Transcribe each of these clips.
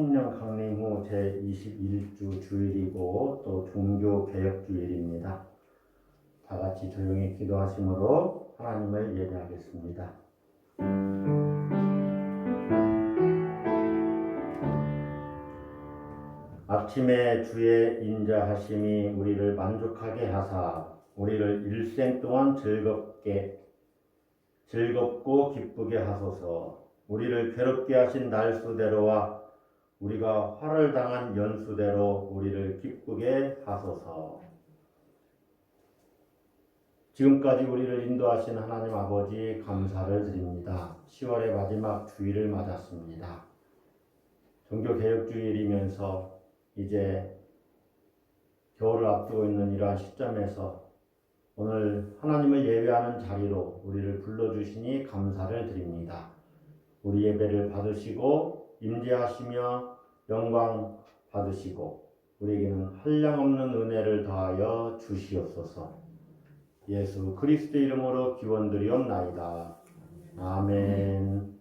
성령 강림 후 제21주 주일이고 또 종교개혁주일입니다. 다 같이 조용히 기도하심으로 하나님을 예배하겠습니다. 아침에 주의 인자하심이 우리를 만족하게 하사 우리를 일생 동안 즐겁고 기쁘게 하소서. 우리를 괴롭게 하신 날수대로와 우리가 화를 당한 연수대로 우리를 기쁘게 하소서. 지금까지 우리를 인도하신 하나님 아버지 감사를 드립니다. 10월의 마지막 주일을 맞았습니다. 종교개혁주일이면서 이제 겨울을 앞두고 있는 이러한 시점에서 오늘 하나님을 예배하는 자리로 우리를 불러주시니 감사를 드립니다. 우리 예배를 받으시고 임재하시며 영광 받으시고 우리에게는 한량없는 은혜를 더하여 주시옵소서. 예수 그리스도 이름으로 기원드리옵나이다. 아멘.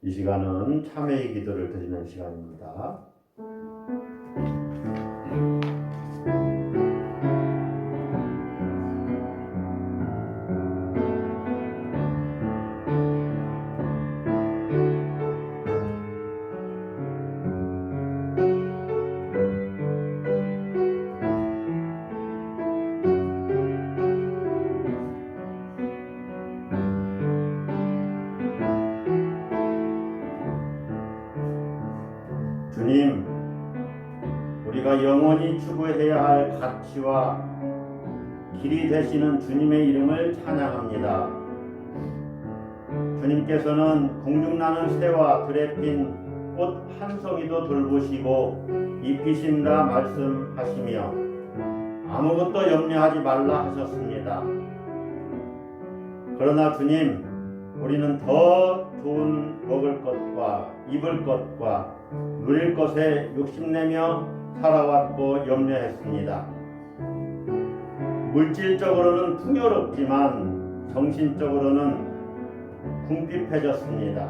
이 시간은 참회의 기도를 드리는 시간입니다. 주님, 우리가 영원히 추구해야 할 가치와 길이 되시는 주님의 이름을 찬양합니다. 주님께서는 공중나는 새와 들에 핀 꽃 한 송이도 돌보시고 입히신다 말씀하시며 아무것도 염려하지 말라 하셨습니다. 그러나 주님, 우리는 더 좋은 먹을 것과 입을 것과 누릴 것에 욕심내며 살아왔고 염려했습니다. 물질적으로는 풍요롭지만 정신적으로는 궁핍해졌습니다.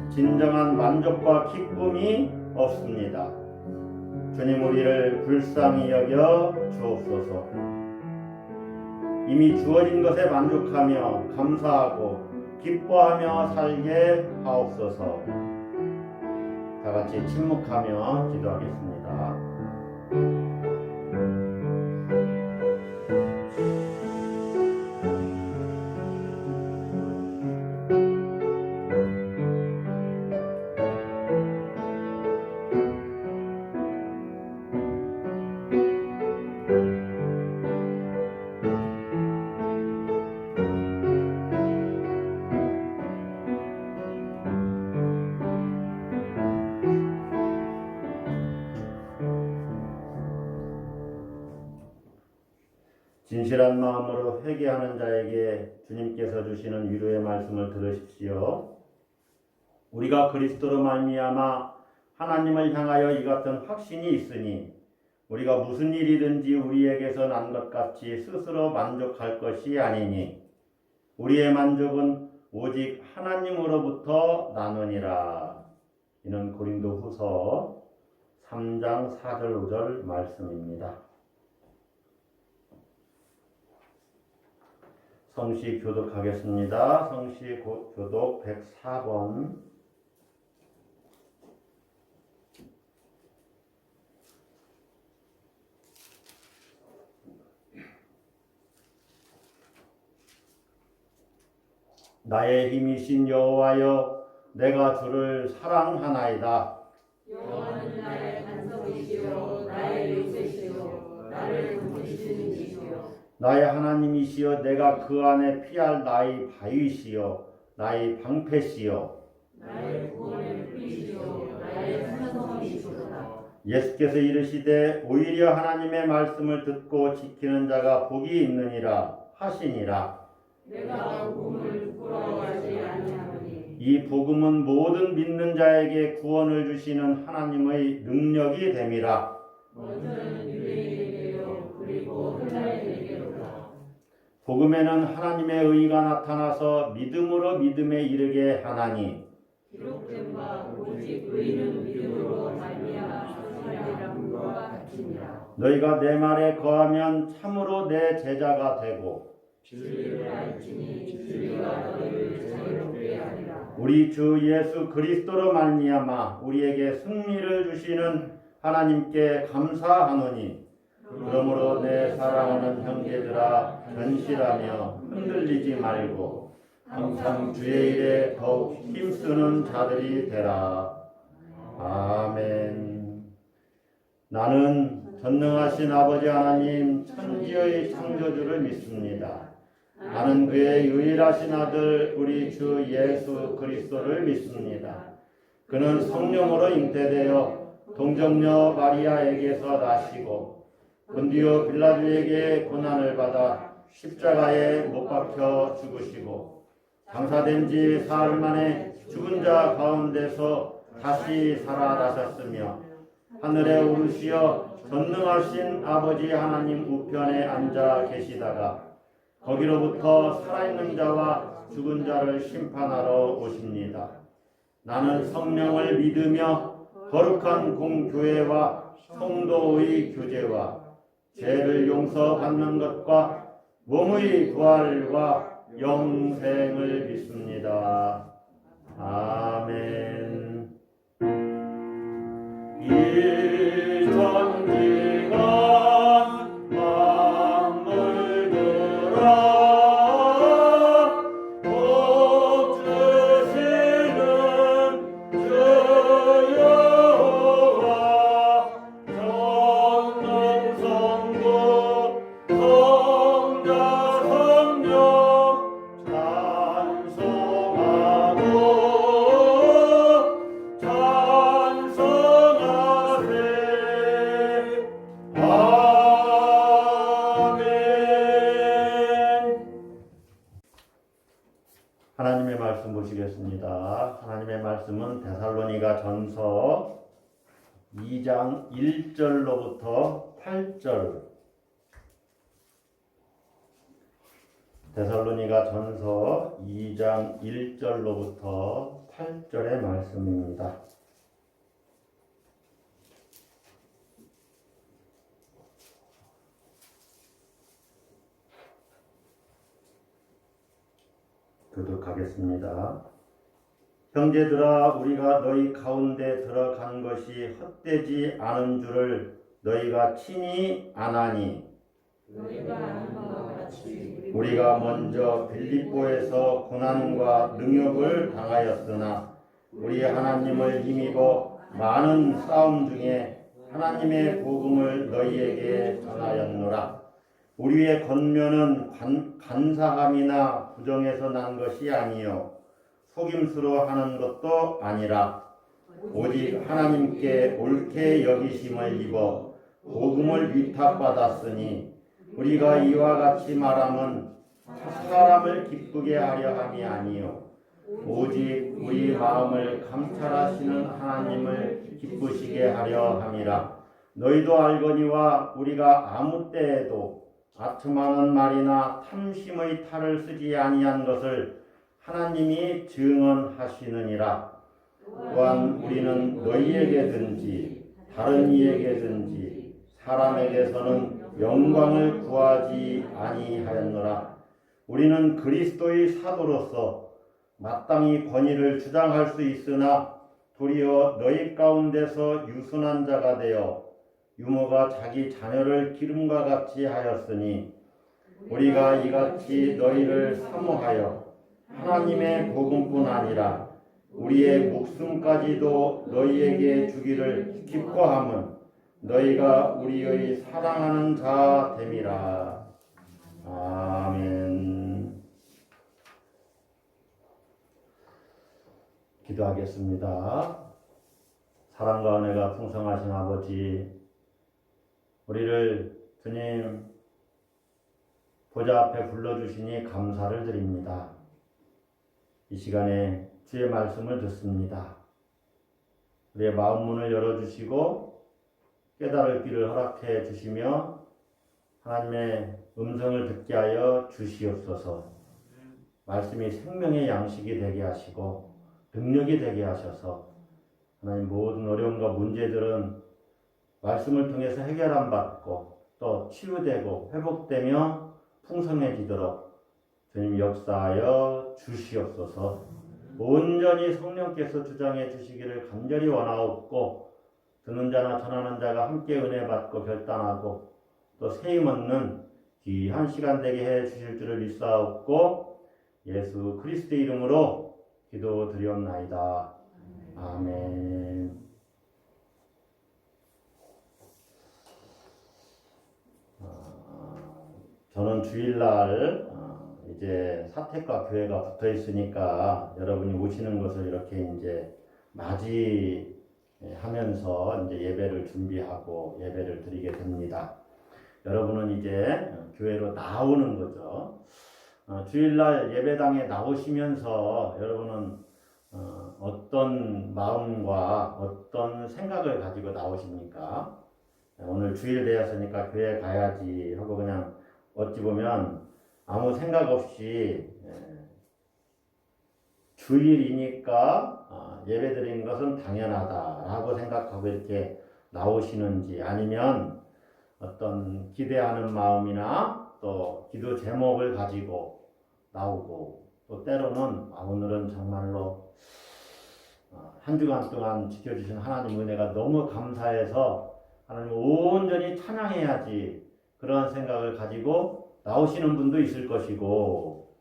진정한 만족과 기쁨이 없습니다. 주님, 우리를 불쌍히 여겨 주옵소서. 이미 주어진 것에 만족하며 감사하고 기뻐하며 살게 하옵소서. 다 같이 침묵하며 기도하겠습니다. 진실한 마음으로 회개하는 자에게 주님께서 주시는 위로의 말씀을 들으십시오. 우리가 그리스도로 말미암아 하나님을 향하여 이 같은 확신이 있으니 우리가 무슨 일이든지 우리에게서 난 것 같이 스스로 만족할 것이 아니니 우리의 만족은 오직 하나님으로부터 나느니라. 이는 고린도후서 3장 4절 5절 말씀입니다. 성시 교독하겠습니다. 성시 교독 104번. 나의 힘이신 여호와여, 내가 주를 사랑하나이다. 여호와는 나의 반석이시요 나의 요새시요 나를 구주시는 이시요 나의 하나님이시여, 내가 그 안에 피할 나의 바위시여 나의 방패시여 나의 구원의 뿌리시요 나의 산성이시로다. 예수께서 이르시되 오히려 하나님의 말씀을 듣고 지키는 자가 복이 있느니라 하시니라. 내가 복음을 부끄러워하지 아니하노니 이 복음은 모든 믿는 자에게 구원을 주시는 하나님의 능력이 됨이라. 먼저는 유대인에게요 그리고 헬라인에게로다. 복음에는 하나님의 의가 나타나서 믿음으로 믿음에 이르게 하나니 기록된 바 오직 의인은 믿음으로 말미암아 사리함과 같으니라. 너희가 내 말에 거하면 참으로 내 제자가 되고 진리를 알지니 진리가 너희를 자유롭게 하리라. 우리 주 예수 그리스도로 말미암아 우리에게 승리를 주시는 하나님께 감사하노니 그러므로 내 사랑하는 형제들아 견실하며 흔들리지 말고 항상 주의 일에 더욱 힘쓰는 자들이 되라. 아멘. 나는 전능하신 아버지 하나님 천지의 창조주를 믿습니다. 나는 그의 유일하신 아들 우리 주 예수 그리스도를 믿습니다. 그는 성령으로 잉태되어 동정녀 마리아에게서 나시고 본디오 빌라도에게 고난을 받아 십자가에 못 박혀 죽으시고 장사된 지 사흘 만에 죽은 자 가운데서 다시 살아나셨으며 하늘에 오르시어 전능하신 아버지 하나님 우편에 앉아 계시다가 거기로부터 살아있는 자와 죽은 자를 심판하러 오십니다. 나는 성령을 믿으며 거룩한 공교회와 성도의 교제와 죄를 용서받는 것과 몸의 부활과 영생을 믿습니다. 아멘. 일천지가 하나님의 말씀 보시겠습니다. 하나님의 말씀은 데살로니가 전서 2장 1절로부터 8절. 데살로니가 전서 2장 1절로부터 8절의 말씀입니다. 교독하겠습니다. 형제들아, 우리가 너희 가운데 들어간 것이 헛되지 않은 줄을 너희가 친히 아나니 너희가 아는 바와 같이 우리가 먼저 빌립보에서 고난과 능욕을 당하였으나 우리 하나님을 힘입어 많은 싸움 중에 하나님의 복음을 너희에게 전하였노라. 우리의 권면은 간사함이나 부정에서 난 것이 아니요 속임수로 하는 것도 아니라 오직 하나님께 옳게 여기심을 입어 복음을 위탁받았으니 우리가 이와 같이 말함은 사람을 기쁘게 하려 함이 아니요 오직 우리 마음을 감찰하시는 하나님을 기쁘시게 하려 함이라. 너희도 알거니와 우리가 아무 때에도 아첨하는 말이나 탐심의 탈을 쓰지 아니한 것을 하나님이 증언하시느니라. 또한 우리는 너희에게든지 다른 이에게든지 사람에게서는 영광을 구하지 아니하였노라. 우리는 그리스도의 사도로서 마땅히 권위를 주장할 수 있으나 도리어 너희 가운데서 유순한 자가 되어 유모가 자기 자녀를 기름과 같이 하였으니 우리가 이같이 너희를 사모하여 하나님의 복음뿐 아니라 우리의 목숨까지도 너희에게 주기를 기뻐함은 너희가 우리의 사랑하는 자 됨이라. 아멘. 기도하겠습니다. 사랑과 은혜가 풍성하신 아버지, 우리를 주님 보좌 앞에 불러주시니 감사를 드립니다. 이 시간에 주의 말씀을 듣습니다. 우리의 마음 문을 열어주시고 깨달을 길을 허락해 주시며 하나님의 음성을 듣게 하여 주시옵소서. 말씀이 생명의 양식이 되게 하시고 능력이 되게 하셔서 하나님 모든 어려움과 문제들은 말씀을 통해서 해결함 받고 또 치유되고 회복되며 풍성해지도록 주님 역사하여 주시옵소서. 온전히 성령께서 주장해 주시기를 간절히 원하옵고 듣는 자나 전하는 자가 함께 은혜 받고 결단하고 또 세임 얻는 귀한 시간 되게 해 주실 줄을 믿사옵고 예수 그리스도의 이름으로 기도드리옵나이다. 아멘. 저는 주일날 이제 사택과 교회가 붙어 있으니까 여러분이 오시는 것을 이렇게 이제 맞이하면서 이제 예배를 준비하고 예배를 드리게 됩니다. 여러분은 이제 교회로 나오는 거죠. 주일날 예배당에 나오시면서 여러분은 어떤 마음과 어떤 생각을 가지고 나오십니까? 오늘 주일 되었으니까 교회 가야지 하고 그냥 어찌 보면 아무 생각 없이 주일이니까 예배 드리는 것은 당연하다라고 생각하고 이렇게 나오시는지, 아니면 어떤 기대하는 마음이나 또 기도 제목을 가지고 나오고, 또 때로는 오늘은 정말로 한 주간 동안 지켜주신 하나님 은혜가 너무 감사해서 하나님을 온전히 찬양해야지 그런 생각을 가지고 나오시는 분도 있을 것이고,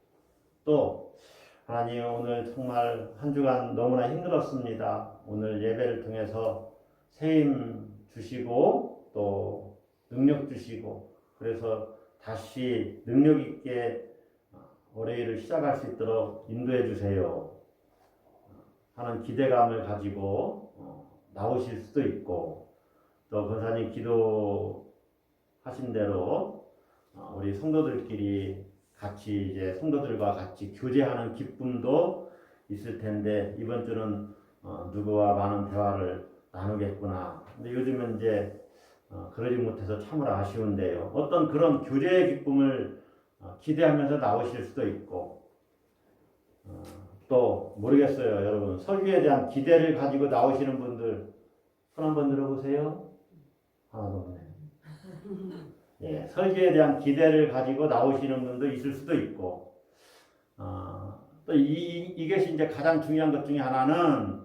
또 하나님 오늘 정말 한 주간 너무나 힘들었습니다. 오늘 예배를 통해서 세임 주시고 또 능력 주시고 그래서 다시 능력 있게 올해일을 시작할 수 있도록 인도해 주세요 하는 기대감을 가지고 나오실 수도 있고, 또 권사님 기도하신 대로 우리 성도들끼리 같이 이제 성도들과 같이 교제하는 기쁨도 있을 텐데, 이번 주는 누구와 많은 대화를 나누겠구나. 근데 요즘은 이제 그러지 못해서 참으로 아쉬운데요. 어떤 그런 교제의 기쁨을 기대하면서 나오실 수도 있고, 또 모르겠어요. 여러분 설교에 대한 기대를 가지고 나오시는 분들 손 한번 들어보세요. 하나도 없네. 예, 설교에 대한 기대를 가지고 나오시는 분도 있을 수도 있고, 또 이것이 이제 가장 중요한 것 중에 하나는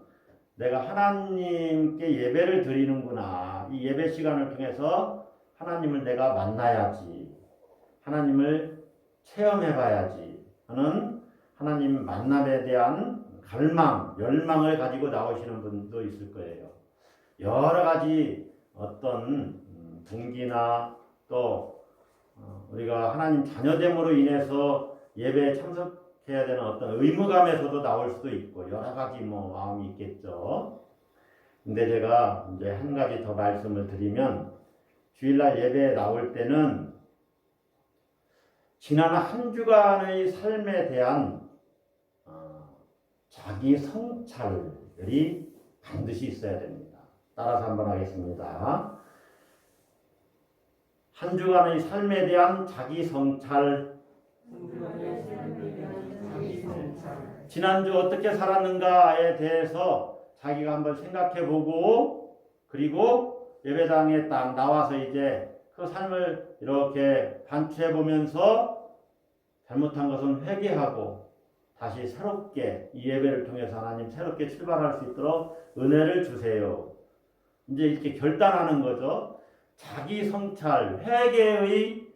내가 하나님께 예배를 드리는구나. 이 예배 시간을 통해서 하나님을 내가 만나야지, 하나님을 체험해봐야지 하는 하나님 만남에 대한 갈망, 열망을 가지고 나오시는 분도 있을 거예요. 여러 가지 어떤 동기나 또 우리가 하나님 자녀됨으로 인해서 예배에 참석해야 되는 어떤 의무감에서도 나올 수도 있고 여러 가지 마음이 있겠죠. 근데 제가 이제 한 가지 더 말씀을 드리면, 주일날 예배에 나올 때는 지난 한 주간의 삶에 대한 자기 성찰이 반드시 있어야 됩니다. 따라서 한번 하겠습니다. 한 주간의 삶에 대한 자기 성찰. 지난주 어떻게 살았는가에 대해서 자기가 한번 생각해보고, 그리고 예배당에 딱 나와서 이제 그 삶을 이렇게 반추해보면서 잘못한 것은 회개하고 다시 새롭게 이 예배를 통해서 하나님 새롭게 출발할 수 있도록 은혜를 주세요. 이제 이렇게 결단하는 거죠. 자기 성찰, 회개의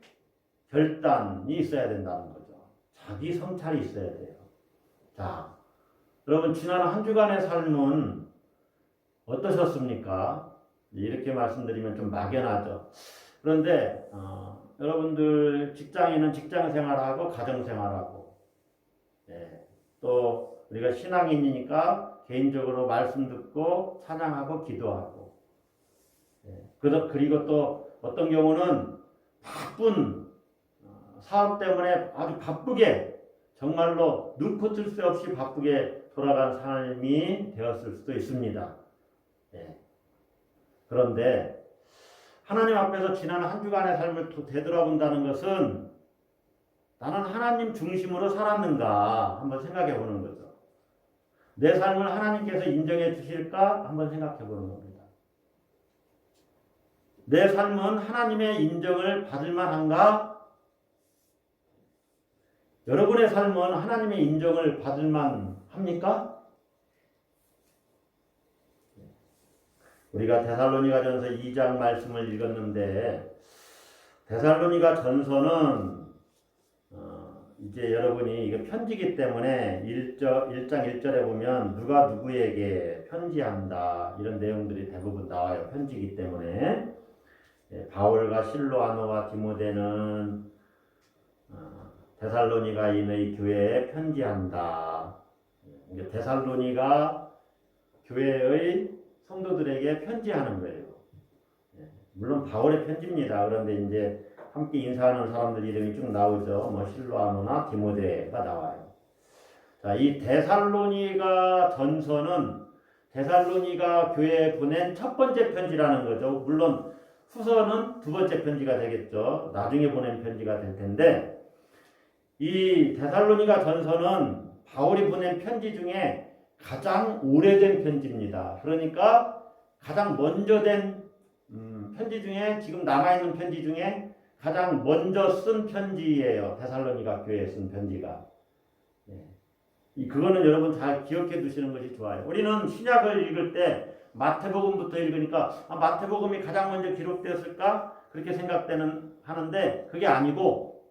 결단이 있어야 된다는 거죠. 자기 성찰이 있어야 돼요. 자, 여러분 지난 한 주간의 삶은 어떠셨습니까? 이렇게 말씀드리면 좀 막연하죠. 그런데 여러분들 직장인은 직장 생활하고 가정 생활하고, 또 우리가 신앙인이니까 개인적으로 말씀 듣고 찬양하고 기도하고, 그리고 또 어떤 경우는 바쁜 사업 때문에 아주 바쁘게, 정말로 눈코 뜰 새 없이 바쁘게 돌아간 삶이 되었을 수도 있습니다. 그런데 하나님 앞에서 지난 한 주간의 삶을 되돌아본다는 것은 나는 하나님 중심으로 살았는가 한번 생각해 보는 거죠. 내 삶을 하나님께서 인정해 주실까 한번 생각해 보는 겁니다. 내 삶은 하나님의 인정을 받을 만한가? 여러분의 삶은 하나님의 인정을 받을 만합니까? 우리가 데살로니가전서 2장 말씀을 읽었는데, 데살로니가전서는 이제 여러분이 이거 편지기 때문에 1장 1절에 보면 누가 누구에게 편지한다 이런 내용들이 대부분 나와요. 편지기 때문에. 바울과 실로아노와 디모데는 데살로니가인의 교회에 편지한다. 데살로니가 교회의 성도들에게 편지하는 거예요. 물론 바울의 편지입니다. 그런데 이제 함께 인사하는 사람들 이름이 쭉 나오죠. 뭐 실로아노나 디모데가 나와요. 자, 이 데살로니가 전서는 데살로니가 교회에 보낸 첫 번째 편지라는 거죠. 물론 후서는 두 번째 편지가 되겠죠. 나중에 보낸 편지가 될 텐데, 이 데살로니가 전서는 바울이 보낸 편지 중에 가장 오래된 편지입니다. 그러니까 가장 먼저 된 편지 중에, 지금 남아있는 편지 중에 가장 먼저 쓴 편지예요. 데살로니가 교회에 쓴 편지가. 그거는 여러분 잘 기억해 두시는 것이 좋아요. 우리는 신약을 읽을 때 마태복음부터 읽으니까 마태복음이 가장 먼저 기록되었을까? 그렇게 하는데 그게 아니고,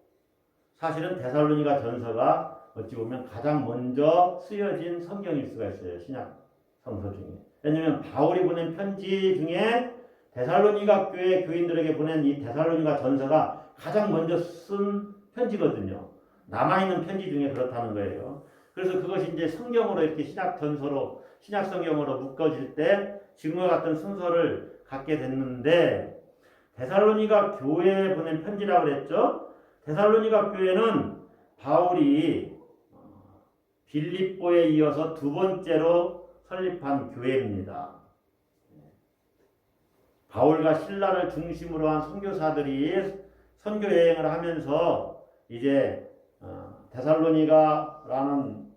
사실은 데살로니가 전서가 어찌 보면 가장 먼저 쓰여진 성경일 수가 있어요. 신약 성서 중에. 왜냐하면 바울이 보낸 편지 중에 데살로니가 교회 교인들에게 보낸 이 데살로니가 전서가 가장 먼저 쓴 편지거든요. 남아있는 편지 중에 그렇다는 거예요. 그래서 그것이 이제 성경으로 이렇게 신약 성경으로 묶어질 때 지금과 같은 순서를 갖게 됐는데, 데살로니가 교회에 보낸 편지라고 그랬죠. 데살로니가 교회는 바울이 빌립보에 이어서 두 번째로 설립한 교회입니다. 바울과 실라를 중심으로 한 선교사들이 선교 여행을 하면서 이제 데살로니가라는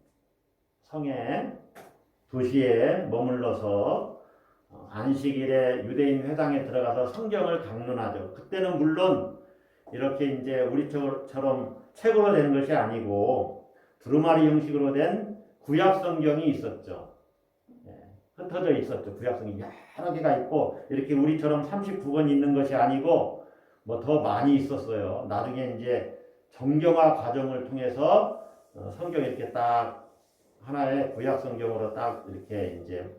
도시에 머물러서 안식일에 유대인 회당에 들어가서 성경을 강론하죠. 그때는 물론 이렇게 이제 우리처럼 책으로 된 것이 아니고 두루마리 형식으로 된 구약 성경이 있었죠. 흩어져 있었죠. 구약 성경이 여러 개가 있고, 이렇게 우리처럼 39권 있는 것이 아니고 뭐 더 많이 있었어요. 나중에 이제 정경화 과정을 통해서 성경이 이렇게 딱 하나의 구약 성경으로 딱 이렇게 이제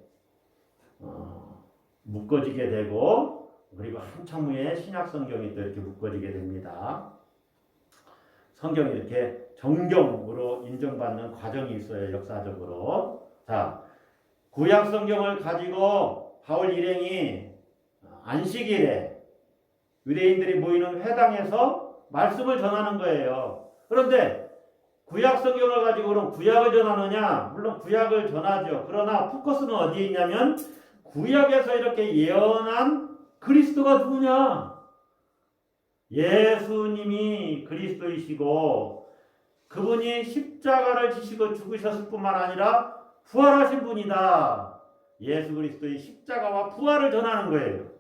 묶어지게 되고, 그리고 한참 후에 신약 성경이 또 이렇게 묶어지게 됩니다. 성경이 이렇게 정경으로 인정받는 과정이 있어요. 역사적으로. 자, 구약 성경을 가지고 바울 일행이 안식일에 유대인들이 모이는 회당에서 말씀을 전하는 거예요. 그런데 구약 성경을 가지고 그럼 구약을 전하느냐? 물론 구약을 전하죠. 그러나 포커스는 어디에 있냐면 구약에서 이렇게 예언한 그리스도가 누구냐? 예수님이 그리스도이시고 그분이 십자가를 지시고 죽으셨을 뿐만 아니라 부활하신 분이다. 예수 그리스도의 십자가와 부활을 전하는 거예요.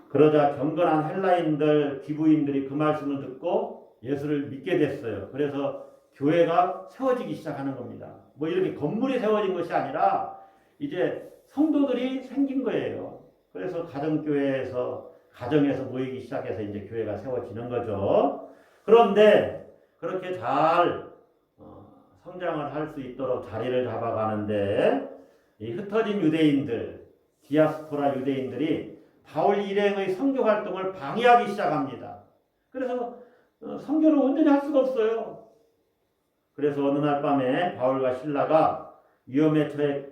그러자 경건한 헬라인들, 기부인들이 그 말씀을 듣고 예수를 믿게 됐어요. 그래서 교회가 세워지기 시작하는 겁니다. 뭐 이렇게 건물이 세워진 것이 아니라 이제 성도들이 생긴 거예요. 그래서 가정교회에서 가정에서 모이기 시작해서 이제 교회가 세워지는 거죠. 그런데 그렇게 잘 성장을 할 수 있도록 자리를 잡아가는데 이 흩어진 유대인들, 디아스포라 유대인들이 바울 일행의 선교 활동을 방해하기 시작합니다. 그래서 선교를 온전히 할 수가 없어요. 그래서 어느 날 밤에 바울과 실라가 위험에 처해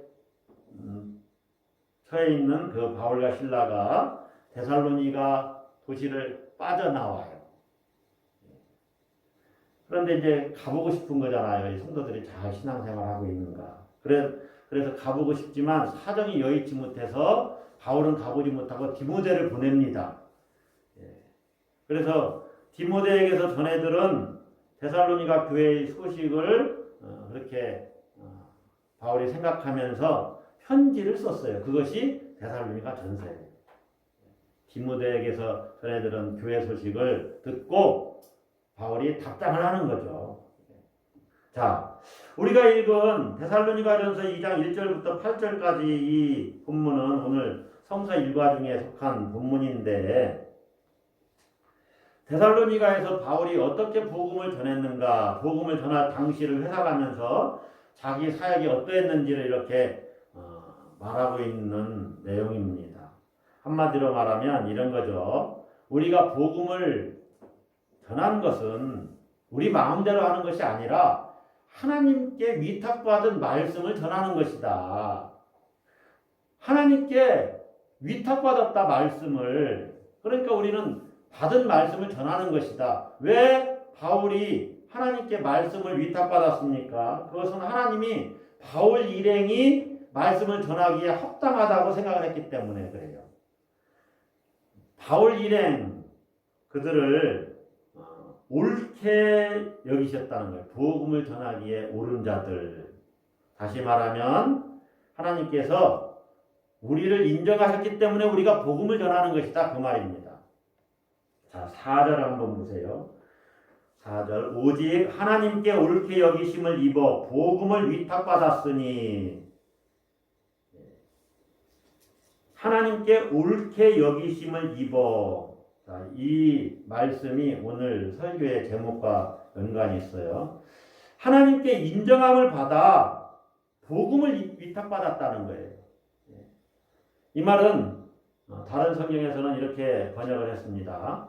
있는 그 바울과 실라가 데살로니가 도시를 빠져나와요. 그런데 이제 가보고 싶은 거잖아요. 이 성도들이 잘 신앙생활하고 있는가. 그래서 가보고 싶지만 사정이 여의치 못해서 바울은 가보지 못하고 디모데를 보냅니다. 그래서 디모데에게서 전해 들은 데살로니가 교회의 소식을 그렇게 바울이 생각하면서 편지를 썼어요. 그것이 데살로니가 전서예요. 디모데에게서 전해 들은 교회 소식을 듣고 바울이 답장을 하는 거죠. 자, 우리가 읽은 데살로니가전서 2장 1절부터 8절까지 이 본문은 오늘 성서 일과 중에 속한 본문인데 데살로니가에서 바울이 어떻게 복음을 전했는가, 복음을 전할 당시를 회상하면서 자기 사역이 어떠했는지를 이렇게 말하고 있는 내용입니다. 한마디로 말하면 이런 거죠. 우리가 복음을 전하는 것은 우리 마음대로 하는 것이 아니라 하나님께 위탁받은 말씀을 전하는 것이다. 하나님께 위탁받았다 말씀을. 그러니까 우리는 받은 말씀을 전하는 것이다. 왜 바울이 하나님께 말씀을 위탁받았습니까? 그것은 하나님이 바울 일행이 말씀을 전하기에 합당하다고 생각을 했기 때문에 그래요. 바울 일행 그들을 옳게 여기셨다는 거예요. 복음을 전하기에 옳은 자들. 다시 말하면 하나님께서 우리를 인정하셨기 때문에 우리가 복음을 전하는 것이다. 그 말입니다. 자, 4절 한번 보세요. 4절. 오직 하나님께 옳게 여기심을 입어 복음을 위탁받았으니. 하나님께 옳게 여기심을 입어. 자, 이 말씀이 오늘 설교의 제목과 연관이 있어요. 하나님께 인정함을 받아 복음을 위탁받았다는 거예요. 이 말은 다른 성경에서는 이렇게 번역을 했습니다.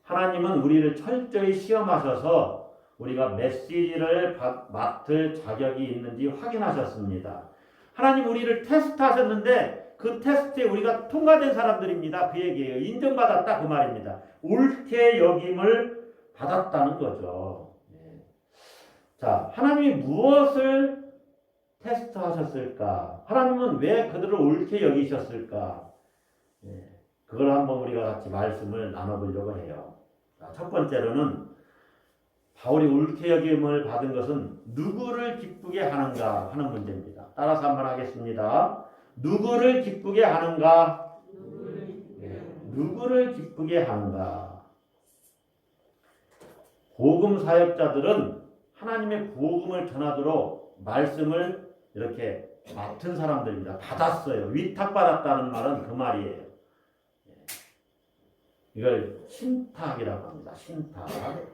하나님은 우리를 철저히 시험하셔서 우리가 메시지를 맡을 자격이 있는지 확인하셨습니다. 하나님 우리를 테스트하셨는데 그 테스트에 우리가 통과된 사람들입니다. 그 얘기예요. 인정받았다 그 말입니다. 옳게 여김을 받았다는 거죠. 자, 하나님이 무엇을 테스트하셨을까? 하나님은 왜 그들을 옳게 여기셨을까? 그걸 한번 우리가 같이 말씀을 나눠보려고 해요. 자, 첫 번째로는 바울이 옳게 여김을 받은 것은 누구를 기쁘게 하는가 하는 문제입니다. 따라서 한번 하겠습니다. 누구를 기쁘게 하는가? 누구를 기쁘게 하는가? 복음 사역자들은 하나님의 복음을 전하도록 말씀을 이렇게 맡은 사람들입니다. 받았어요. 위탁받았다는 말은 그 말이에요. 이걸 신탁이라고 합니다. 신탁.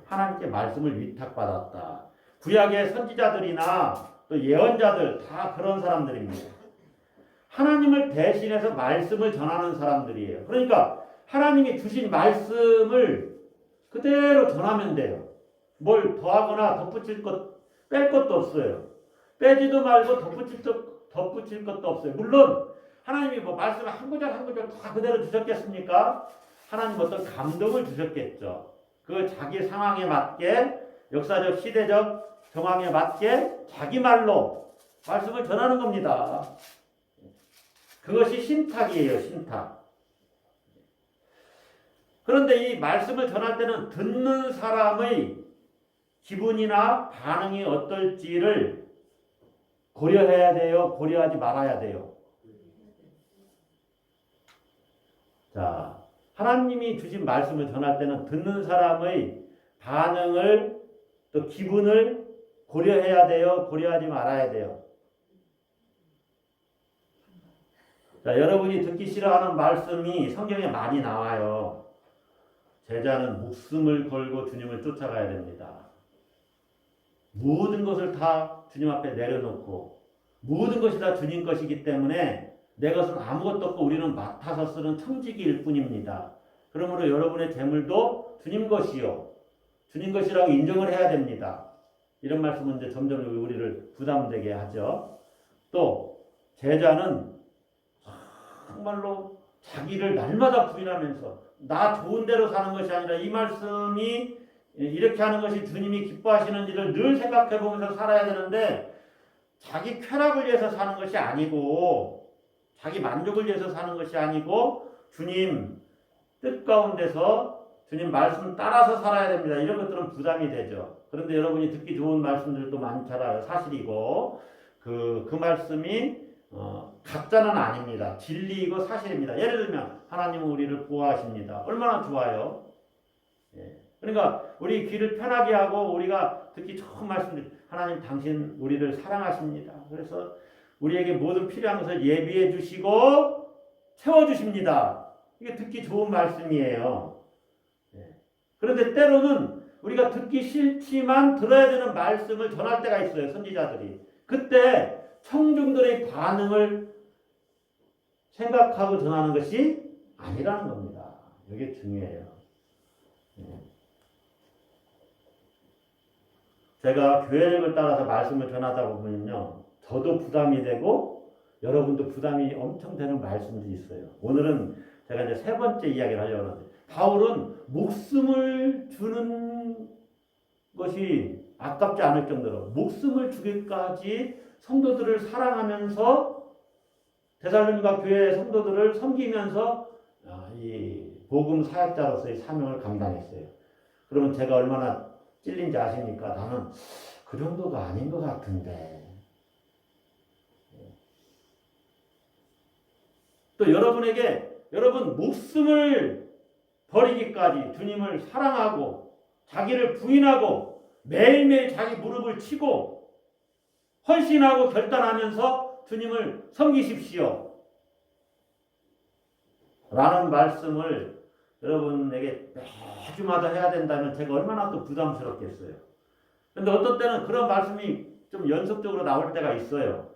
하나님께 말씀을 위탁받았다. 구약의 선지자들이나 또 예언자들 다 그런 사람들입니다. 하나님을 대신해서 말씀을 전하는 사람들이에요. 그러니까 하나님이 주신 말씀을 그대로 전하면 돼요. 뭘 더하거나 덧붙일 것, 뺄 것도 없어요. 빼지도 말고 덧붙일 것도 없어요. 물론 하나님이 뭐 말씀을 한 구절 한 구절 다 그대로 주셨겠습니까? 하나님 어떤 감동을 주셨겠죠. 그 자기 상황에 맞게 역사적 시대적 정황에 맞게 자기 말로 말씀을 전하는 겁니다. 그것이 신탁이에요. 신탁. 그런데 이 말씀을 전할 때는 듣는 사람의 기분이나 반응이 어떨지를 고려해야 돼요? 고려하지 말아야 돼요? 자, 하나님이 주신 말씀을 전할 때는 듣는 사람의 반응을 또 기분을 고려해야 돼요? 고려하지 말아야 돼요? 자, 여러분이 듣기 싫어하는 말씀이 성경에 많이 나와요. 제자는 목숨을 걸고 주님을 쫓아가야 됩니다. 모든 것을 다 주님 앞에 내려놓고 모든 것이 다 주님 것이기 때문에 내 것은 아무것도 없고 우리는 맡아서 쓰는 청지기일 뿐입니다. 그러므로 여러분의 재물도 주님 것이요. 주님 것이라고 인정을 해야 됩니다. 이런 말씀은 이제 점점 우리를 부담되게 하죠. 또 제자는 정말로 자기를 날마다 부인하면서 나 좋은 대로 사는 것이 아니라 이 말씀이 이렇게 하는 것이 주님이 기뻐하시는지를 늘 생각해 보면서 살아야 되는데 자기 쾌락을 위해서 사는 것이 아니고 자기 만족을 위해서 사는 것이 아니고 주님 뜻 가운데서 주님 말씀 따라서 살아야 됩니다. 이런 것들은 부담이 되죠. 그런데 여러분이 듣기 좋은 말씀들도 많잖아요. 사실이고 그 말씀이 가짜는 아닙니다. 진리이고 사실입니다. 예를 들면 하나님은 우리를 보호하십니다. 얼마나 좋아요. 예. 그러니까 우리 귀를 편하게 하고 우리가 듣기 좋은 말씀들 하나님 당신 우리를 사랑하십니다. 그래서 우리에게 모든 필요한 것을 예비해 주시고 채워주십니다. 이게 듣기 좋은 말씀이에요. 예. 그런데 때로는 우리가 듣기 싫지만 들어야 되는 말씀을 전할 때가 있어요. 선지자들이. 그때 청중들의 반응을 생각하고 전하는 것이 아니라는 겁니다. 이게 중요해요. 제가 교회력을 따라서 말씀을 전하다 보면요. 저도 부담이 되고 여러분도 부담이 엄청 되는 말씀들이 있어요. 오늘은 제가 이제 세 번째 이야기를 하려고 하는데 바울은 목숨을 주는 것이 아깝지 않을 정도로 목숨을 주기까지 성도들을 사랑하면서 데살로니가 교회 성도들을 섬기면서 이 복음 사역자로서의 사명을 감당했어요. 그러면 제가 얼마나 찔린지 아십니까? 나는 그 정도가 아닌 것 같은데. 또 여러분 목숨을 버리기까지 주님을 사랑하고 자기를 부인하고 매일매일 자기 무릎을 치고 헌신하고 결단하면서 주님을 섬기십시오. 라는 말씀을 여러분에게 매주마다 해야 된다면 제가 얼마나 또 부담스럽겠어요. 그런데 어떤 때는 그런 말씀이 좀 연속적으로 나올 때가 있어요.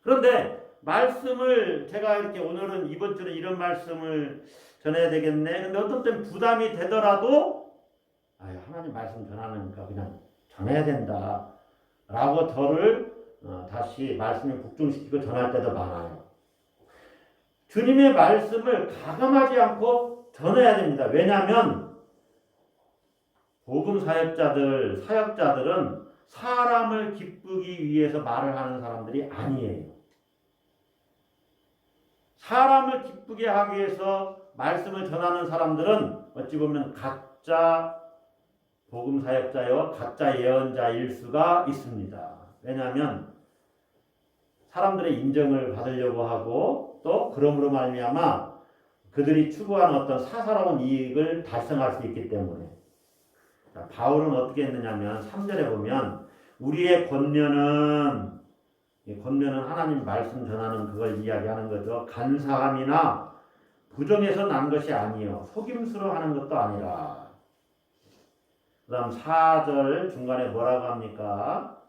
그런데 말씀을 제가 이렇게 오늘은 이번 주는 이런 말씀을 전해야 되겠네. 근데 어떤 때는 부담이 되더라도 하나님 말씀 전하니까 그냥 전해야 된다. 라고 저를 다시 말씀에 복종시키고 전할 때도 많아요. 주님의 말씀을 가감하지 않고 전해야 됩니다. 왜냐하면 복음 사역자들은 사람을 기쁘기 위해서 말을 하는 사람들이 아니에요. 사람을 기쁘게 하기 위해서 말씀을 전하는 사람들은 어찌 보면 가짜 복음 사역자요, 가짜 예언자일 수가 있습니다. 왜냐하면 사람들의 인정을 받으려고 하고 또 그러므로 말미암아 그들이 추구하는 어떤 사사로운 이익을 달성할 수 있기 때문에. 자, 바울은 어떻게 했느냐면 3절에 보면 우리의 권면은 하나님 말씀 전하는 그걸 이야기하는 거죠. 간사함이나 부정에서 난 것이 아니요 속임수로 하는 것도 아니라. 그 다음 4절 중간에 뭐라고 합니까?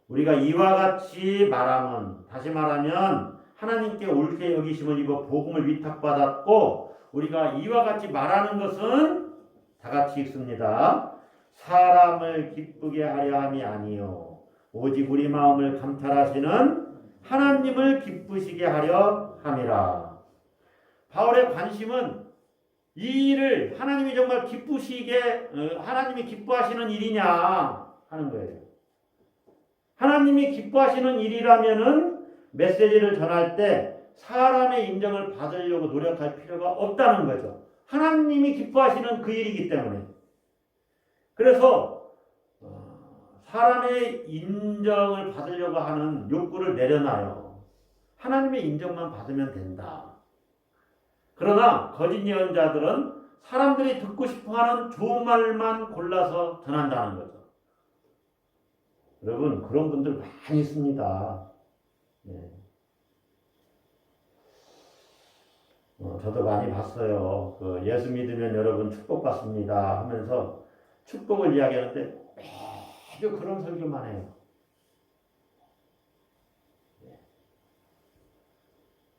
우리가 이와 같이 말하면, 다시 말하면 하나님께 옳게 여기심을 입어 복음을 위탁받았고 우리가 이와 같이 말하는 것은 다 같이 읽습니다. 사람을 기쁘게 하려 함이 아니요 오직 우리 마음을 감찰하시는 하나님을 기쁘시게 하려 함이라. 바울의 관심은 이 일을 하나님이 정말 하나님이 기뻐하시는 일이냐 하는 거예요. 하나님이 기뻐하시는 일이라면은 메시지를 전할 때 사람의 인정을 받으려고 노력할 필요가 없다는 거죠. 하나님이 기뻐하시는 그 일이기 때문에. 그래서 사람의 인정을 받으려고 하는 욕구를 내려놔요. 하나님의 인정만 받으면 된다. 그러나 거짓 예언자들은 사람들이 듣고 싶어하는 좋은 말만 골라서 전한다는 거죠. 여러분 그런 분들 많이 있습니다. 네. 저도 많이 봤어요. 예수 믿으면 여러분 축복받습니다 하면서 축복을 이야기하는데 매주 그런 설교만 해요.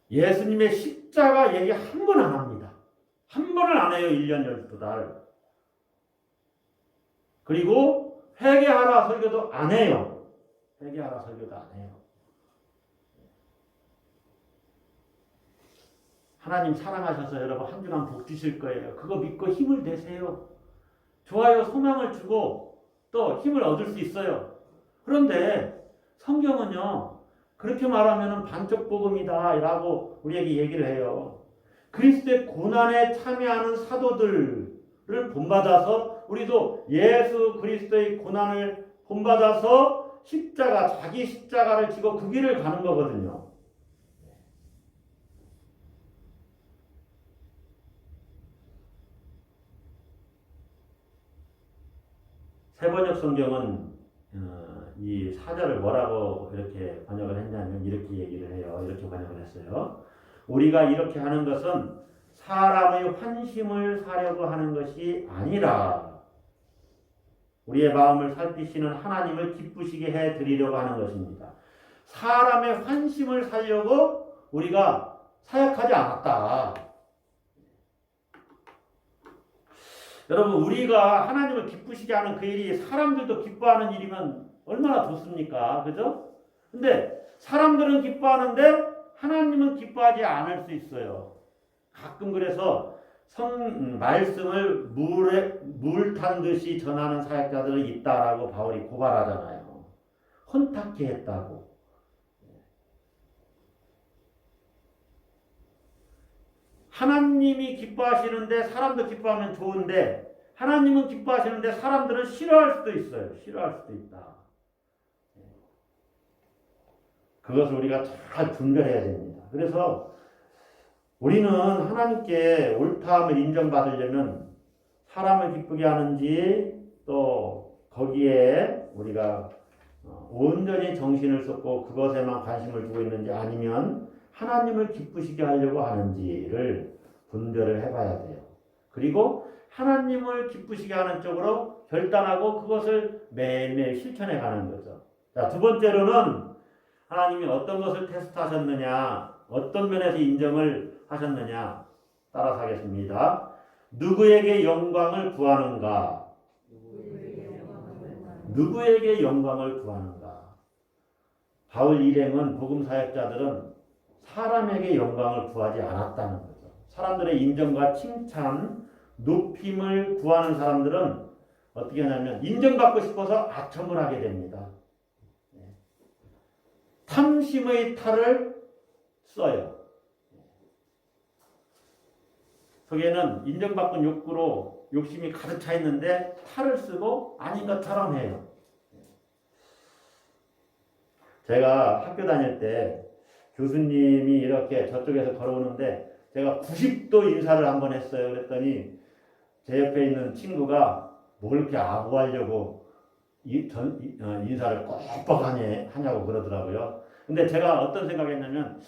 예수님의 십자가 얘기 한 번 안 합니다. 한 번을 안 해요. 1년 12달. 그리고 회개하라 설교도 안 해요. 회개하라 설교도 안 해요. 하나님 사랑하셔서 여러분 한 주간 복 주실 거예요. 그거 믿고 힘을 내세요. 좋아요. 소망을 주고 또 힘을 얻을 수 있어요. 그런데 성경은요. 그렇게 말하면 반쪽 복음이다 라고 우리에게 얘기를 해요. 그리스도의 고난에 참여하는 사도들을 본받아서 우리도 예수 그리스도의 고난을 본받아서 자기 십자가를 지고 그 길을 가는 거거든요. 세번역 성경은 이 사절을 뭐라고 이렇게 번역을 했냐면 이렇게 얘기를 해요. 이렇게 번역을 했어요. 우리가 이렇게 하는 것은 사람의 환심을 사려고 하는 것이 아니라 우리의 마음을 살피시는 하나님을 기쁘시게 해드리려고 하는 것입니다. 사람의 환심을 살려고 우리가 사역하지 않았다. 여러분 우리가 하나님을 기쁘시게 하는 그 일이 사람들도 기뻐하는 일이면 얼마나 좋습니까? 그죠? 근데 사람들은 기뻐하는데 하나님은 기뻐하지 않을 수 있어요. 가끔 그래서 말씀을 물 탄 듯이 전하는 사역자들이 있다라고 바울이 고발하잖아요. 혼탁히 했다고. 하나님이 기뻐하시는데 사람도 기뻐하면 좋은데 하나님은 기뻐하시는데 사람들은 싫어할 수도 있어요. 싫어할 수도 있다. 그것을 우리가 잘 분별해야 됩니다. 그래서 우리는 하나님께 옳다함을 인정받으려면 사람을 기쁘게 하는지 또 거기에 우리가 온전히 정신을 쏟고 그것에만 관심을 두고 있는지 아니면 하나님을 기쁘시게 하려고 하는지를 분별을 해봐야 돼요. 그리고 하나님을 기쁘시게 하는 쪽으로 결단하고 그것을 매일매일 실천해 가는 거죠. 자, 두 번째로는 하나님이 어떤 것을 테스트하셨느냐, 어떤 면에서 인정을 하셨느냐 따라서 하겠습니다. 누구에게 영광을 구하는가? 누구에게 영광을 구하는가? 바울 일행은 복음 사역자들은 사람에게 영광을 구하지 않았다는 거죠. 사람들의 인정과 칭찬, 높임을 구하는 사람들은 어떻게 하냐면 인정받고 싶어서 아첨을 하게 됩니다. 탐심의 탈을 써요. 속에는 인정받고 욕구로 욕심이 가득 차 있는데 탈을 쓰고 아닌 것처럼 해요. 제가 학교 다닐 때 교수님이 이렇게 저쪽에서 걸어오는데 제가 90도 인사를 한번 했어요. 그랬더니 제 옆에 있는 친구가 뭘 이렇게 아부하려고 인사를 꼭 하냐고 그러더라고요. 근데 제가 어떤 생각했냐면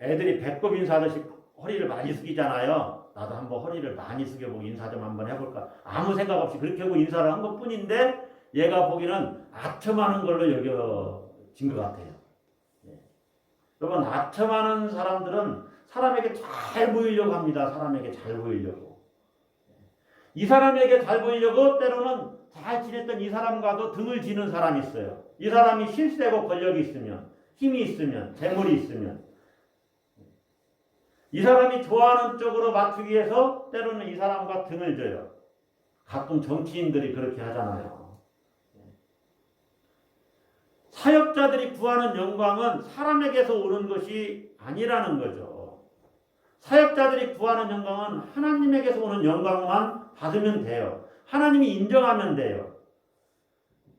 애들이 배꼽 인사하듯이 허리를 많이 숙이잖아요. 나도 한번 허리를 많이 숙여보고 인사 좀 한번 해볼까. 아무 생각 없이 그렇게 하고 인사를 한 것뿐인데 얘가 보기는 아첨하는 걸로 여겨진 것 같아요. 여러분 아첨하는 사람들은 사람에게 잘 보이려고 합니다. 사람에게 잘 보이려고. 이 사람에게 잘 보이려고 때로는 잘 지냈던 이 사람과도 등을 지는 사람이 있어요. 이 사람이 실세고 권력이 있으면 힘이 있으면 재물이 있으면 이 사람이 좋아하는 쪽으로 맞추기 위해서 때로는 이 사람과 등을 져요. 가끔 정치인들이 그렇게 하잖아요. 사역자들이 구하는 영광은 사람에게서 오는 것이 아니라는 거죠. 사역자들이 구하는 영광은 하나님에게서 오는 영광만 받으면 돼요. 하나님이 인정하면 돼요.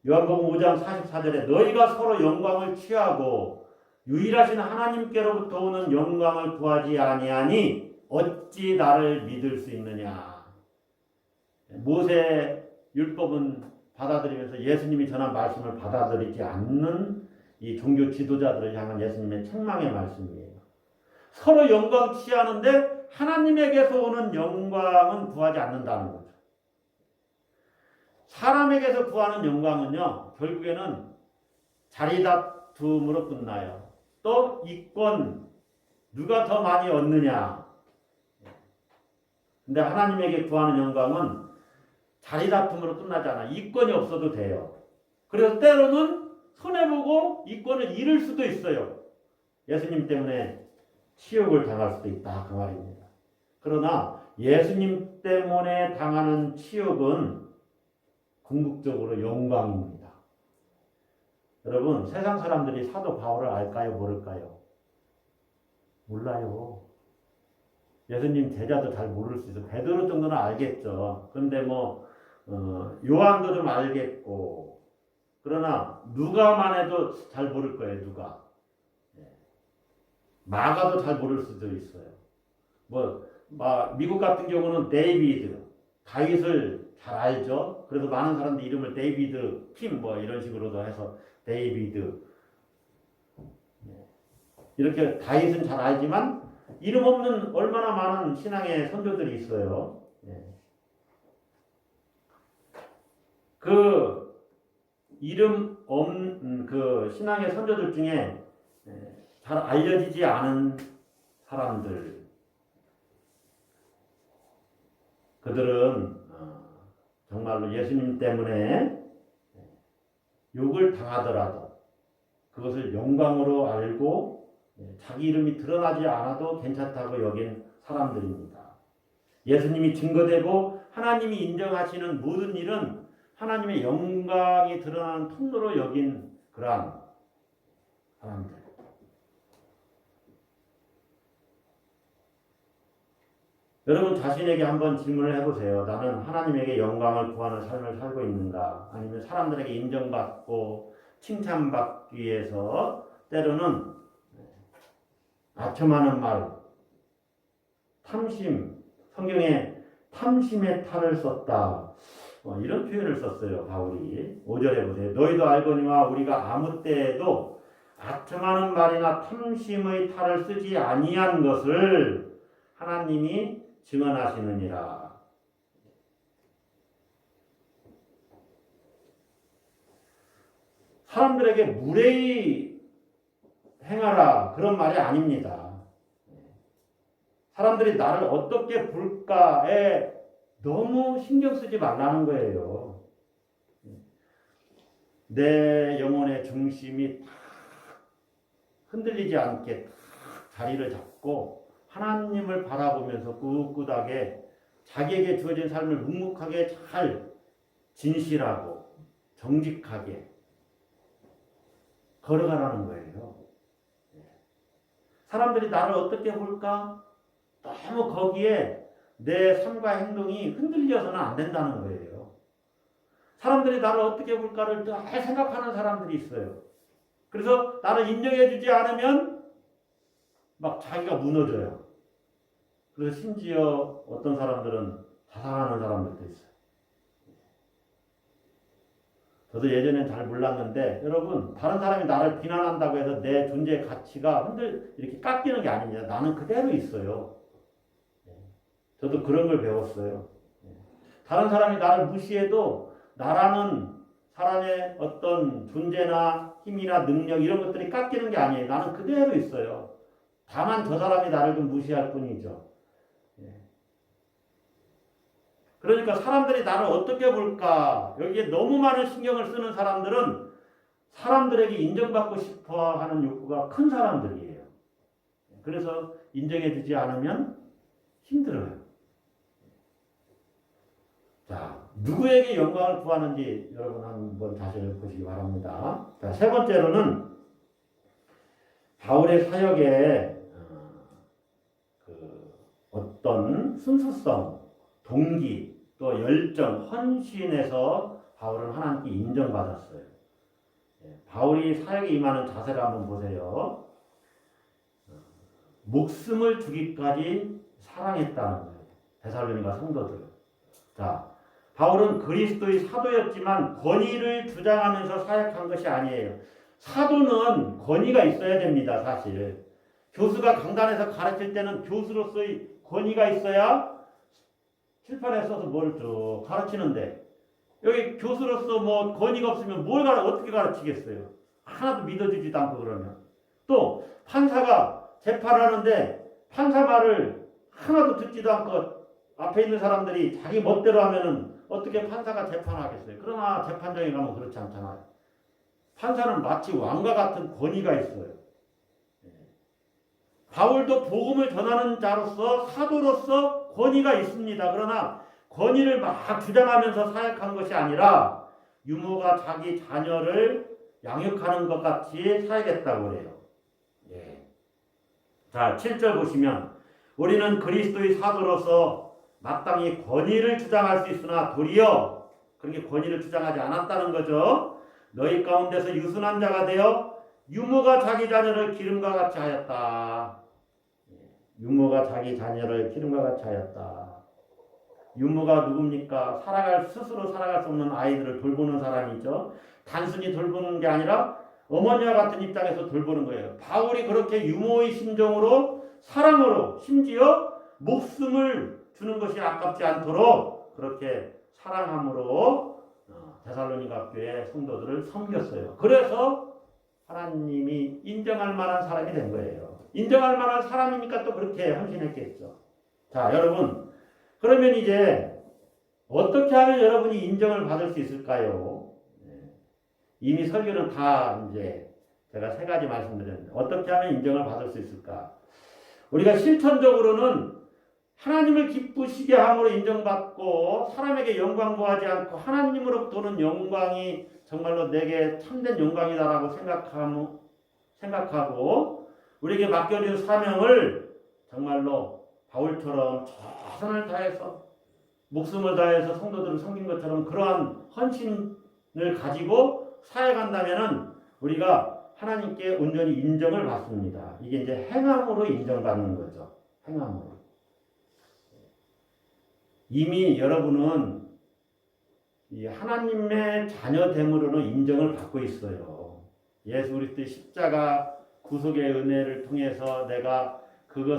요한복음 5장 44절에 너희가 서로 영광을 취하고 유일하신 하나님께로부터 오는 영광을 구하지 아니하니 어찌 나를 믿을 수 있느냐. 모세 율법은 받아들이면서 예수님이 전한 말씀을 받아들이지 않는 이 종교 지도자들을 향한 예수님의 책망의 말씀이에요. 서로 영광 취하는데 하나님에게서 오는 영광은 구하지 않는다는 거죠. 사람에게서 구하는 영광은요, 결국에는 자리 다툼으로 끝나요. 또 이권, 누가 더 많이 얻느냐. 근데 하나님에게 구하는 영광은 자리 다툼으로 끝나지 않아. 이권이 없어도 돼요. 그래서 때로는 손해보고 이권을 잃을 수도 있어요. 예수님 때문에 치욕을 당할 수도 있다 그 말입니다. 그러나 예수님 때문에 당하는 치욕은 궁극적으로 영광입니다. 여러분, 세상 사람들이 사도 바울을 알까요? 모를까요? 몰라요. 예수님 제자도 잘 모를 수 있어요. 베드로 정도는 알겠죠. 그런데 요한도 좀 알겠고, 그러나 누가만 해도 잘 모를 거예요. 누가. 마가도 잘 모를 수도 있어요. 미국 같은 경우는 데이비드, 다윗을 잘 알죠. 그래서 많은 사람들이 이름을 데이비드 킴 이런 식으로도 해서 데이비드. 이렇게 다윗은 잘 알지만 이름 없는 얼마나 많은 신앙의 선조들이 있어요. 그 이름 없는 그 신앙의 선조들 중에 잘 알려지지 않은 사람들, 그들은 정말로 예수님 때문에 욕을 당하더라도 그것을 영광으로 알고 자기 이름이 드러나지 않아도 괜찮다고 여긴 사람들입니다. 예수님이 증거되고 하나님이 인정하시는 모든 일은 하나님의 영광이 드러나는 통로로 여긴 그러한 사람들. 여러분 자신에게 한번 질문을 해보세요. 나는 하나님에게 영광을 구하는 삶을 살고 있는가? 아니면 사람들에게 인정받고 칭찬받기 위해서 때로는 아첨하는 말, 탐심, 성경에 탐심의 탈을 썼다. 이런 표현을 썼어요. 바울이. 5절에 보세요. 너희도 알거니와 우리가 아무 때에도 아첨하는 말이나 탐심의 탈을 쓰지 아니한 것을 하나님이 증언하시느니라. 사람들에게 무례히 행하라 그런 말이 아닙니다. 사람들이 나를 어떻게 볼까에 너무 신경 쓰지 말라는 거예요. 내 영혼의 중심이 탁 흔들리지 않게 탁 자리를 잡고 하나님을 바라보면서 꿋꿋하게 자기에게 주어진 삶을 묵묵하게 잘 진실하고 정직하게 걸어가라는 거예요. 사람들이 나를 어떻게 볼까? 너무 거기에 내 삶과 행동이 흔들려서는 안 된다는 거예요. 사람들이 나를 어떻게 볼까를 잘 생각하는 사람들이 있어요. 그래서 나를 인정해주지 않으면 막 자기가 무너져요. 그래서 심지어 어떤 사람들은 자살하는 사람들도 있어요. 저도 예전엔 잘 몰랐는데 여러분 다른 사람이 나를 비난한다고 해서 내 존재의 가치가 이렇게 깎이는 게 아닙니다. 나는 그대로 있어요. 저도 그런 걸 배웠어요. 다른 사람이 나를 무시해도 나라는 사람의 어떤 존재나 힘이나 능력 이런 것들이 깎이는 게 아니에요. 나는 그대로 있어요. 다만 저 사람이 나를 좀 무시할 뿐이죠. 그러니까 사람들이 나를 어떻게 볼까 여기에 너무 많은 신경을 쓰는 사람들은 사람들에게 인정받고 싶어 하는 욕구가 큰 사람들이에요. 그래서 인정해주지 않으면 힘들어요. 자, 누구에게 영광을 구하는지 여러분 한번 다시 보시기 바랍니다. 자, 세 번째로는 바울의 사역에 어떤 순수성, 동기, 또 열정, 헌신에서 바울은 하나님께 인정받았어요. 바울이 사역에 임하는 자세를 한번 보세요. 목숨을 주기까지 사랑했다는 거예요. 데살로니가 성도들. 자, 바울은 그리스도의 사도였지만 권위를 주장하면서 사역한 것이 아니에요. 사도는 권위가 있어야 됩니다, 사실. 교수가 강단에서 가르칠 때는 교수로서의 권위가 있어야 칠판에 써서 뭘 쭉 가르치는데, 여기 교수로서 뭐 권위가 없으면 어떻게 가르치겠어요? 하나도 믿어주지도 않고 그러면. 또 판사가 재판을 하는데 판사 말을 하나도 듣지도 않고 앞에 있는 사람들이 자기 멋대로 하면은 어떻게 판사가 재판하겠어요? 그러나 재판정에 가면 그렇지 않잖아요. 판사는 마치 왕과 같은 권위가 있어요. 바울도 복음을 전하는 자로서 사도로서 권위가 있습니다. 그러나 권위를 막 주장하면서 사역한 것이 아니라 유모가 자기 자녀를 양육하는 것 같이 사역했다고 그래요. 예. 자, 7절 보시면 우리는 그리스도의 사도로서 마땅히 권위를 주장할 수 있으나 도리어 그렇게 권위를 주장하지 않았다는 거죠. 너희 가운데서 유순한 자가 되어 유모가 자기 자녀를 기름과 같이 하였다. 유모가 자기 자녀를 기름과 같이 하였다. 유모가 누굽니까? 스스로 살아갈 수 없는 아이들을 돌보는 사람이죠. 단순히 돌보는 게 아니라 어머니와 같은 입장에서 돌보는 거예요. 바울이 그렇게 유모의 심정으로 사랑으로 심지어 목숨을 주는 것이 아깝지 않도록 그렇게 사랑함으로 데살로니가 교회 성도들을 섬겼어요. 그래서 하나님이 인정할 만한 사람이 된 거예요. 인정할 만한 사람이니까 또 그렇게 헌신했겠죠. 자, 여러분, 그러면 이제 어떻게 하면 여러분이 인정을 받을 수 있을까요? 이미 설교는 다 이제 제가 3가지 말씀드렸는데 어떻게 하면 인정을 받을 수 있을까? 우리가 실천적으로는 하나님을 기쁘시게 함으로 인정받고 사람에게 영광 구하지 않고 하나님으로부터는 영광이 정말로 내게 참된 영광이다라고 생각하고 우리에게 맡겨진 사명을 정말로 바울처럼 최선을 다해서 목숨을 다해서 성도들을 섬긴 것처럼 그러한 헌신을 가지고 사역한다면은 우리가 하나님께 온전히 인정을 받습니다. 이게 이제 행함으로 인정받는 거죠. 행함으로. 이미 여러분은 이 하나님의 자녀됨으로는 인정을 받고 있어요. 예수 그리스도의 십자가 구속의 은혜를 통해서 내가 그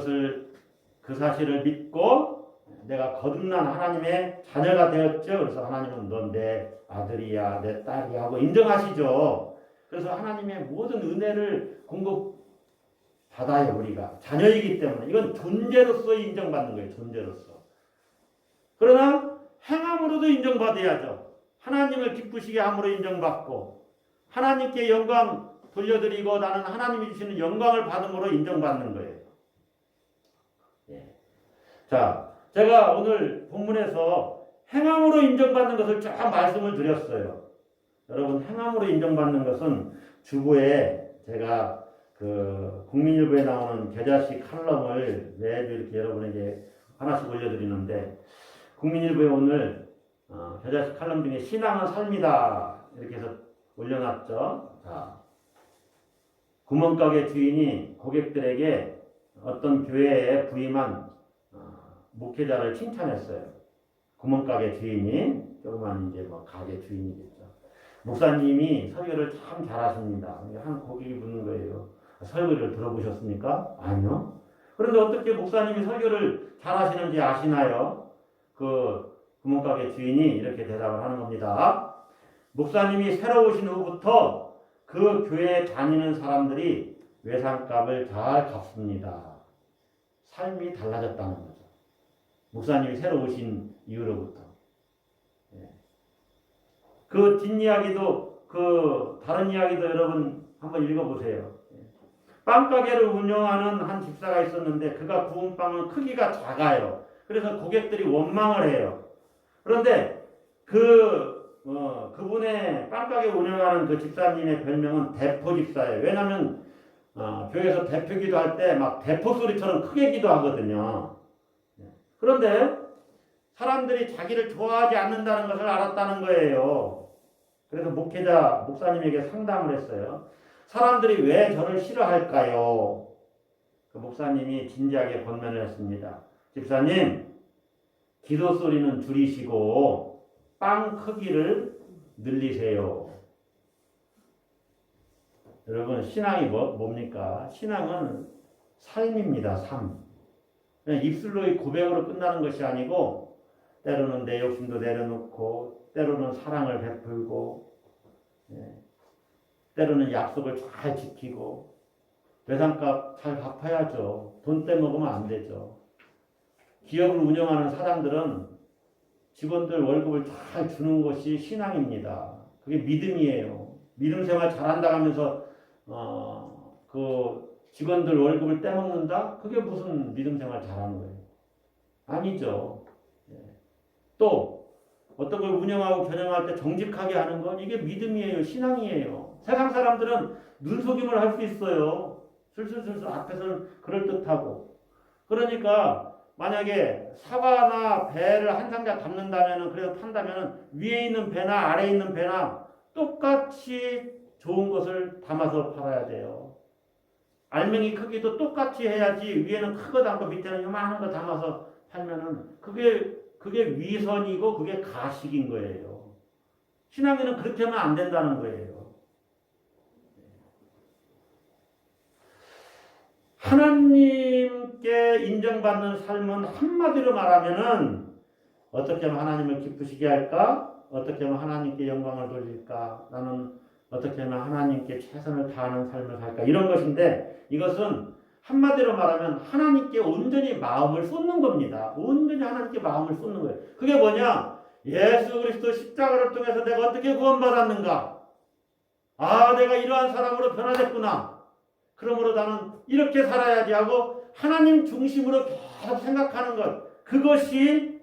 사실을 믿고 내가 거듭난 하나님의 자녀가 되었죠. 그래서 하나님은 넌 내 아들이야, 내 딸이야 하고 인정하시죠. 그래서 하나님의 모든 은혜를 공급받아요. 우리가 자녀이기 때문에 이건 존재로서 인정받는 거예요. 존재로서. 그러나 행함으로도 인정받아야죠. 하나님을 기쁘시게 함으로 인정받고 하나님께 영광 돌려드리고 나는 하나님이 주시는 영광을 받음으로 인정받는 거예요. 예. 자, 제가 오늘 본문에서 행함으로 인정받는 것을 쭉 말씀을 드렸어요. 여러분, 행함으로 인정받는 것은 주보에 제가 국민일보에 나오는 겨자씨 칼럼을 매주 이렇게 여러분에게 하나씩 올려드리는데 국민일보에 오늘 겨자씨 칼럼 중에 신앙은 삶이다 이렇게 해서 올려놨죠. 자, 구멍가게 주인이 고객들에게 어떤 교회에 부임한 목회자를 칭찬했어요. 구멍가게 주인이 조그만 이제 뭐 가게 주인이겠죠. 목사님이 설교를 참 잘하십니다. 한 고객이 묻는 거예요. 설교를 들어보셨습니까? 아니요. 그런데 어떻게 목사님이 설교를 잘하시는지 아시나요? 구멍가게 주인이 이렇게 대답을 하는 겁니다. 목사님이 새로 오신 후부터 그 교회에 다니는 사람들이 외상값을 잘 갚습니다. 삶이 달라졌다는 거죠. 목사님이 새로 오신 이후로부터. 그 뒷이야기도 다른 이야기도 여러분 한번 읽어보세요. 빵가게를 운영하는 한 집사가 있었는데 그가 구운 빵은 크기가 작아요. 그래서 고객들이 원망을 해요. 그런데 그분의 빵가게 운영하는 그 집사님의 별명은 대포 집사예요. 왜냐하면 교회에서 대표 기도할 때 막 대포 소리처럼 크게 기도하거든요. 그런데 사람들이 자기를 좋아하지 않는다는 것을 알았다는 거예요. 그래서 목사님에게 상담을 했어요. 사람들이 왜 저를 싫어할까요? 그 목사님이 진지하게 권면을 했습니다. 집사님, 기도 소리는 줄이시고 빵 크기를 늘리세요. 여러분, 신앙이 뭡니까? 신앙은 삶입니다. 삶. 그냥 입술로의 고백으로 끝나는 것이 아니고 때로는 내 욕심도 내려놓고 때로는 사랑을 베풀고 때로는 약속을 잘 지키고 외상값 잘 갚아야죠. 돈 떼먹으면 안 되죠. 기업을 운영하는 사람들은 직원들 월급을 잘 주는 것이 신앙입니다. 그게 믿음이에요. 믿음 생활 잘한다 하면서 그 직원들 월급을 떼먹는다? 그게 무슨 믿음 생활 잘하는 거예요? 아니죠. 또 어떤 걸 운영하고 경영할 때 정직하게 하는 건 이게 믿음이에요. 신앙이에요. 세상 사람들은 눈속임을 할 수 있어요. 슬슬슬슬 앞에서는 그럴듯하고. 그러니까 만약에 사과나 배를 한 상자 담는다면은 그래서 판다면은 위에 있는 배나 아래에 있는 배나 똑같이 좋은 것을 담아서 팔아야 돼요. 알맹이 크기도 똑같이 해야지 위에는 크고 담고 밑에는 요만한 거 담아서 팔면은 그게 위선이고 그게 가식인 거예요. 신앙에는 그렇게 하면 안 된다는 거예요. 하나님께 인정받는 삶은 한마디로 말하면은 어떻게 하면 하나님을 기쁘시게 할까? 어떻게 하면 하나님께 영광을 돌릴까? 나는 어떻게 하면 하나님께 최선을 다하는 삶을 살까? 이런 것인데 이것은 한마디로 말하면 하나님께 온전히 마음을 쏟는 겁니다. 온전히 하나님께 마음을 쏟는 거예요. 그게 뭐냐? 예수 그리스도 십자가를 통해서 내가 어떻게 구원받았는가? 내가 이러한 사람으로 변화됐구나. 그러므로 나는 이렇게 살아야지 하고 하나님 중심으로 계속 생각하는 것. 그것이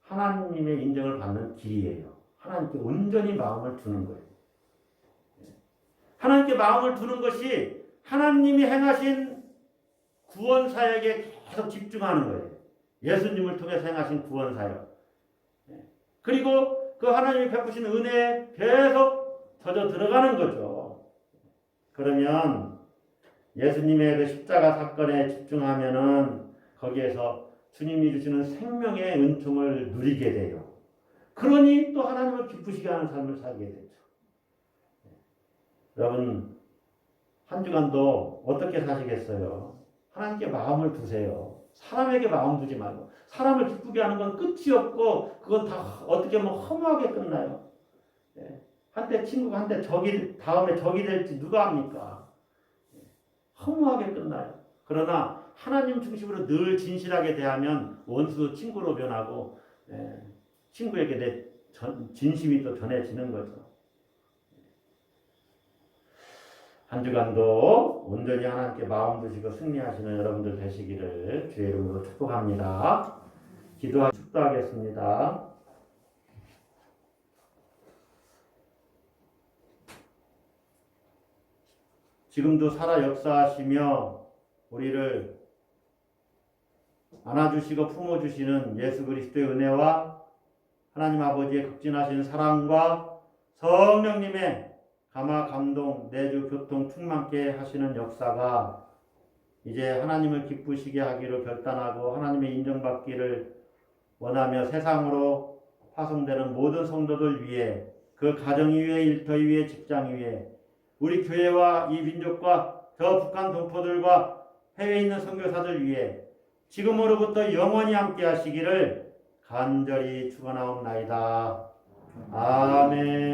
하나님의 인정을 받는 길이에요. 하나님께 온전히 마음을 두는 거예요. 하나님께 마음을 두는 것이 하나님이 행하신 구원 사역에 계속 집중하는 거예요. 예수님을 통해서 행하신 구원 사역. 그리고 그 하나님이 베푸신 은혜에 계속 젖어 들어가는 거죠. 그러면 예수님의 그 십자가 사건에 집중하면은 거기에서 주님이 주시는 생명의 은총을 누리게 돼요. 그러니 또 하나님을 기쁘시게 하는 삶을 살게 되죠. 여러분, 한 주간도 어떻게 사시겠어요? 하나님께 마음을 두세요. 사람에게 마음 두지 말고. 사람을 기쁘게 하는 건 끝이 없고 그건 다 어떻게 보면 허무하게 끝나요. 한때 친구가 한때 다음에 적이 될지 누가 합니까? 허무하게 끝나요. 그러나 하나님 중심으로 늘 진실하게 대하면 원수도 친구로 변하고 친구에게 내 진심이 또 전해지는 거죠. 한 주간도 온전히 하나님께 마음 두시고 승리하시는 여러분들 되시기를 주의 이름으로 축복합니다. 기도하고 축도하겠습니다. 지금도 살아 역사하시며 우리를 안아주시고 품어주시는 예수 그리스도의 은혜와 하나님 아버지의 극진하신 사랑과 성령님의 감화, 감동, 내주, 교통 충만케 하시는 역사가 이제 하나님을 기쁘시게 하기로 결단하고 하나님의 인정받기를 원하며 세상으로 파송되는 모든 성도들 위해 그 가정 위에 일터 위에 직장 위에 우리 교회와 이 민족과 저 북한 동포들과 해외에 있는 선교사들 위해 지금으로부터 영원히 함께 하시기를 간절히 축원하옵나이다. 아멘.